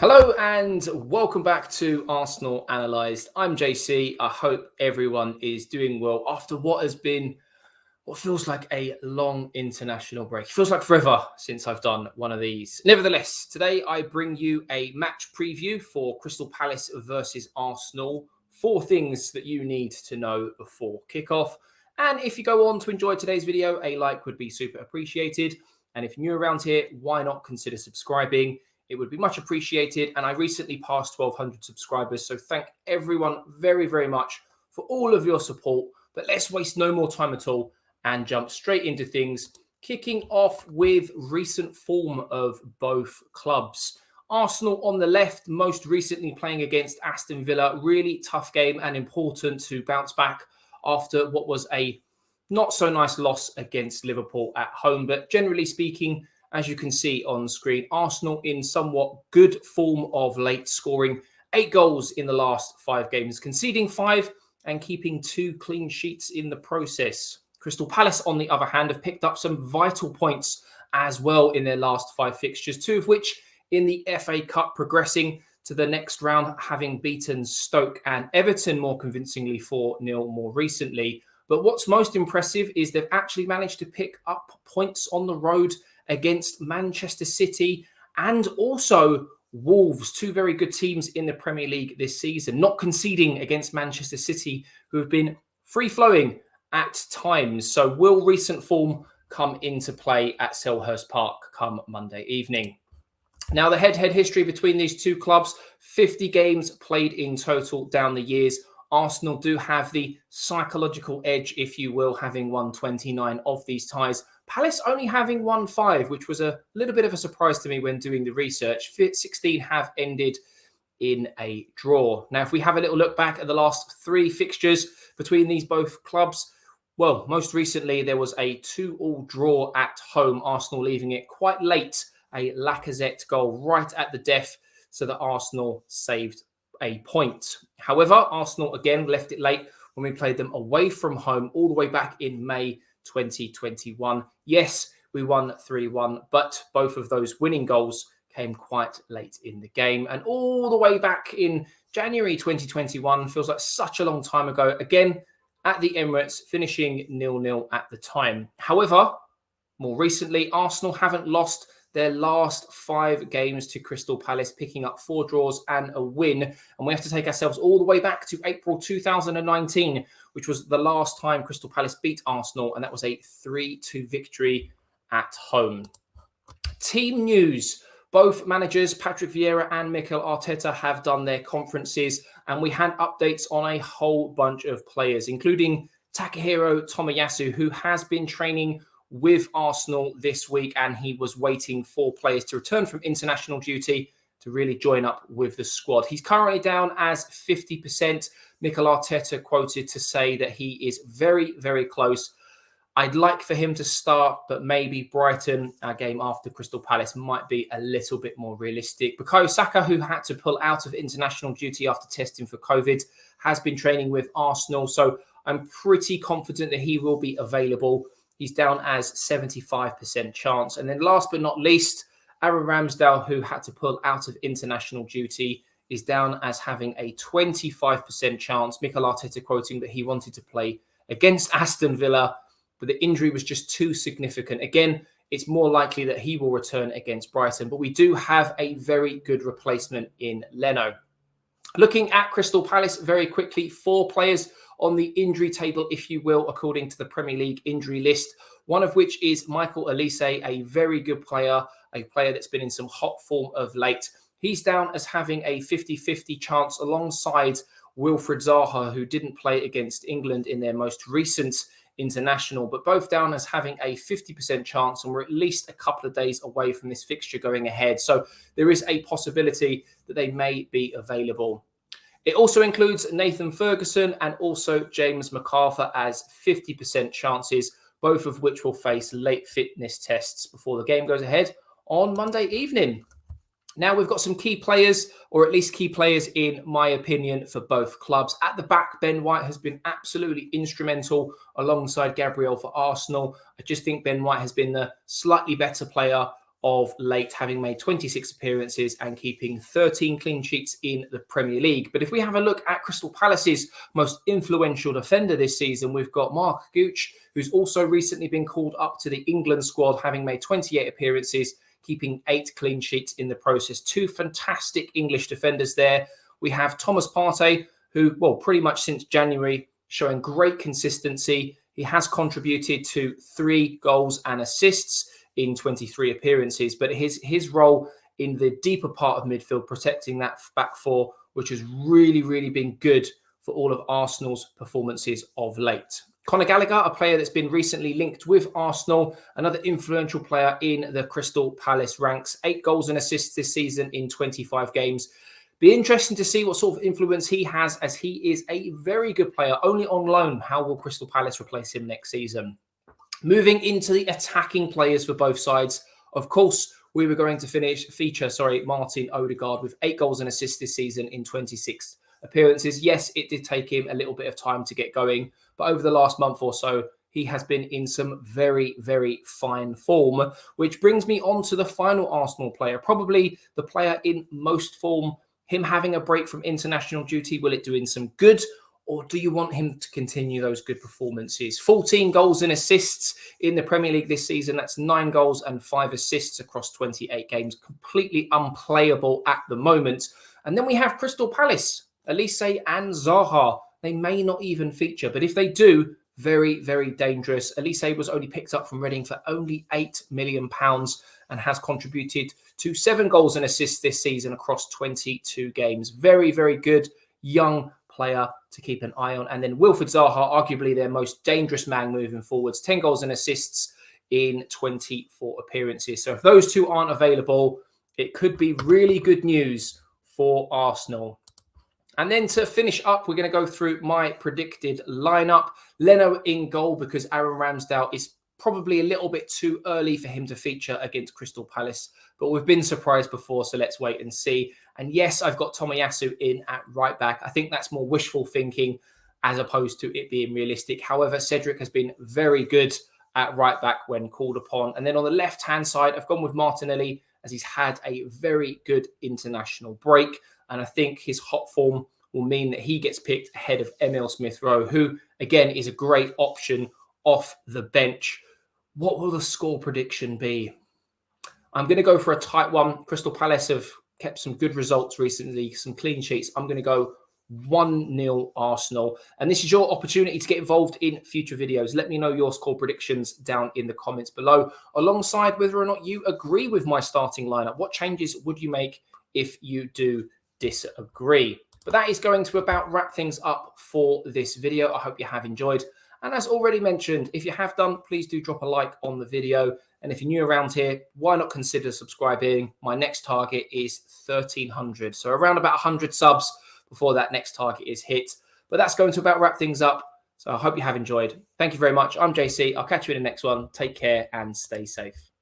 Hello and welcome back to Arsenal Analysed. I'm JC. I hope everyone is doing well after what has been what feels like a long international break. It feels like forever since I've done one of these. Nevertheless, today I bring you a match preview for Crystal Palace versus Arsenal. 4 things that you need to know before kickoff. And if you go on to enjoy today's video, a like would be super appreciated. And if you're new around here, why not consider subscribing? It would be much appreciated. And I recently passed 1,200 subscribers. So thank everyone very, very much for all of your support. But let's waste no more time at all and jump straight into things, kicking off with recent form of both clubs. Arsenal on the left, most recently playing against Aston Villa. Really tough game and important to bounce back after what was a not so nice loss against Liverpool at home. But generally speaking, as you can see on screen, Arsenal in somewhat good form of late, scoring 8 goals in the last 5 games, conceding 5 and keeping 2 clean sheets in the process. Crystal Palace, on the other hand, have picked up some vital points as well in their last 5 fixtures, 2 of which in the FA Cup, progressing to the next round, having beaten Stoke and Everton more convincingly 4-0 more recently. But what's most impressive is they've actually managed to pick up points on the road against Manchester City and also Wolves, 2 very good teams in the Premier League this season, not conceding against Manchester City, who have been free-flowing at times. So will recent form come into play at Selhurst Park come Monday evening? Now, the head-to-head history between these 2 clubs, 50 games played in total down the years. Arsenal do have the psychological edge, if you will, having won 29 of these ties. Palace only having won 5, which was a little bit of a surprise to me when doing the research. 16 have ended in a draw. Now, if we have a little look back at the last 3 fixtures between these both clubs, well, most recently there was a 2-2 draw at home, Arsenal leaving it quite late, a Lacazette goal right at the death, so that Arsenal saved a point. However, Arsenal again left it late when we played them away from home all the way back in May 2021. Yes, we won 3-1, but both of those winning goals came quite late in the game. And all the way back in January 2021, feels like such a long time ago, again at the Emirates, finishing 0-0 at the time. However, more recently, Arsenal haven't lost their last 5 games to Crystal Palace, picking up 4 draws and a win. And we have to take ourselves all the way back to April 2019, which was the last time Crystal Palace beat Arsenal, and that was a 3-2 victory at home. Team news. Both managers, Patrick Vieira and Mikel Arteta, have done their conferences, and we had updates on a whole bunch of players, including Takahiro Tomiyasu, who has been training with Arsenal this week, and he was waiting for players to return from international duty to really join up with the squad. He's currently down as 50%. Mikel Arteta quoted to say that he is very, very close. I'd like for him to start, but maybe Brighton, our game after Crystal Palace, might be a little bit more realistic. Bukayo Saka, who had to pull out of international duty after testing for COVID, has been training with Arsenal, so I'm pretty confident that he will be available. He's down as 75% chance. And then last but not least, Aaron Ramsdale, who had to pull out of international duty, is down as having a 25% chance. Mikel Arteta quoting that he wanted to play against Aston Villa, but the injury was just too significant. Again, it's more likely that he will return against Brighton, but we do have a very good replacement in Leno. Looking at Crystal Palace very quickly, 4 players on the injury table, if you will, according to the Premier League injury list, one of which is Michael Olise, a very good player, a player that's been in some hot form of late. He's down as having a 50-50 chance alongside Wilfried Zaha, who didn't play against England in their most recent international, but both down as having a 50% chance, and we're at least a couple of days away from this fixture going ahead. So there is a possibility that they may be available. It also includes Nathan Ferguson and also James McArthur as 50% chances, both of which will face late fitness tests before the game goes ahead on Monday evening. Now we've got some key players, or at least key players in my opinion, for both clubs. At the back, Ben White has been absolutely instrumental alongside Gabriel for Arsenal. I just think Ben White has been the slightly better player of late, having made 26 appearances and keeping 13 clean sheets in the Premier League. But if we have a look at Crystal Palace's most influential defender this season, we've got Mark Gooch, who's also recently been called up to the England squad, having made 28 appearances, keeping 8 clean sheets in the process. 2 fantastic English defenders there. We have Thomas Partey, who, well, pretty much since January, showing great consistency. He has contributed to 3 goals and assists in 23 appearances, but his role in the deeper part of midfield, protecting that back four, which has really been good for all of Arsenal's performances of late. Conor Gallagher, a player that's been recently linked with Arsenal, another influential player in the Crystal Palace ranks. 8 goals and assists this season in 25 games. Be interesting to see what sort of influence he has, as he is a very good player, only on loan. How will Crystal Palace replace him next season? Moving into the attacking players for both sides, of course, we were going to feature Martin Odegaard with 8 goals and assists this season in 26 appearances. Yes, it did take him a little bit of time to get going, but over the last month or so, he has been in some very fine form, which brings me on to the final Arsenal player, probably the player in most form. Him having a break from international duty, will it do him some good? Or do you want him to continue those good performances? 14 goals and assists in the Premier League this season. That's 9 goals and 5 assists across 28 games. Completely unplayable at the moment. And then we have Crystal Palace, Elise and Zaha. They may not even feature, but if they do, very dangerous. Elise was only picked up from Reading for only £8 million and has contributed to 7 goals and assists this season across 22 games. Very good young player to keep an eye on. And then Wilfried Zaha, arguably their most dangerous man moving forwards, 10 goals and assists in 24 appearances. So if those 2 aren't available, it could be really good news for Arsenal. And then to finish up, we're going to go through my predicted lineup. Leno in goal, because Aaron Ramsdale is probably a little bit too early for him to feature against Crystal Palace, but we've been surprised before, so let's wait and see. And yes, I've got Tomiyasu in at right back. I think that's more wishful thinking as opposed to it being realistic. However, Cedric has been very good at right back when called upon. And then on the left-hand side, I've gone with Martinelli, as he's had a very good international break. And I think his hot form will mean that he gets picked ahead of Emile Smith-Rowe, who, again, is a great option off the bench. What will the score prediction be? I'm going to go for a tight one. Crystal Palace have kept some good results recently, some clean sheets. I'm going to go 1-0 Arsenal. And this is your opportunity to get involved in future videos. Let me know your score predictions down in the comments below, alongside whether or not you agree with my starting lineup. What changes would you make if you do disagree? But that is going to about wrap things up for this video. I hope you have enjoyed. And as already mentioned, if you have done, please do drop a like on the video. And if you're new around here, why not consider subscribing? My next target is 1,300. So around about 100 subs before that next target is hit. But that's going to about wrap things up. So I hope you have enjoyed. Thank you very much. I'm JC. I'll catch you in the next one. Take care and stay safe.